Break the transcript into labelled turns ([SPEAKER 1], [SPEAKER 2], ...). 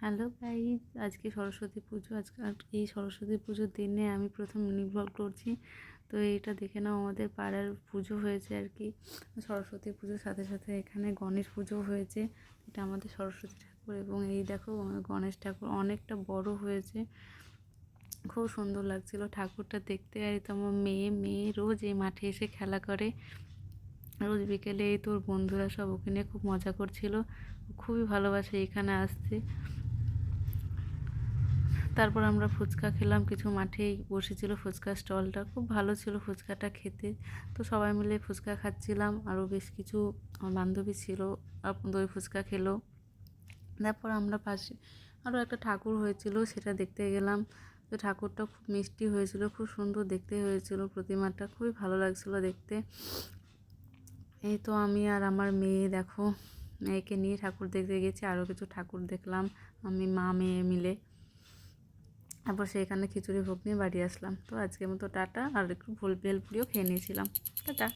[SPEAKER 1] Hello guys, আজকে সরস্বতী পুজো। এই সরস্বতী পুজোর দিনে আমি প্রথম মিনি ব্লগ করছি। তো এইটা দেখে নাও, আমাদের পাড়ার পুজো হয়েছে আর কি। সরস্বতী পুজোর সাথে সাথে এখানে গণেশ পুজো হয়েছে। এটা আমাদের সরস্বতী ঠাকুর, এবং এই দেখো গণেশ ঠাকুর অনেকটা বড় হয়েছে, খুব সুন্দর লাগছিল ঠাকুরটা দেখতে। আর তো আমার মেয়ে রোজ এই মাঠে এসে খেলা করে, রোজ বিকেলে। এই তোর বন্ধুরা সব ওকে নিয়ে খুব মজা করছিল, খুবই ভালোবাসে এখানে আসতে। তারপর আমরা ফুচকা খেলাম, কিছু মাঠেই বসেছিল ফুচকা স্টলটা, খুব ভালো ছিল ফুচকাটা খেতে। তো সবাই মিলে ফুচকা খাচ্ছিলাম, আরও বেশ কিছু আমার বান্ধবী ছিল, দই ফুচকা খেলো। তারপর আমরা পাশে আরও একটা ঠাকুর হয়েছিল, সেটা দেখতে গেলাম। তো ঠাকুরটা খুব মিষ্টি হয়েছিল, খুব সুন্দর দেখতে হয়েছিল, প্রতিমাটা খুবই ভালো লাগছিল দেখতে। এই তো আমি আর আমার মেয়ে দেখো, মেয়েকে নিয়ে ঠাকুর দেখতে গেছি, আরও কিছু ঠাকুর দেখলাম আমি মা মেয়ে মিলে। তারপর সেখানে খিচুড়ি ভোগ নিয়ে বাড়ি আসলাম। তো আজকের মতো টাটা। আর একটু ভেলপুরিও খেয়ে নিয়েছিলাম। টাটা।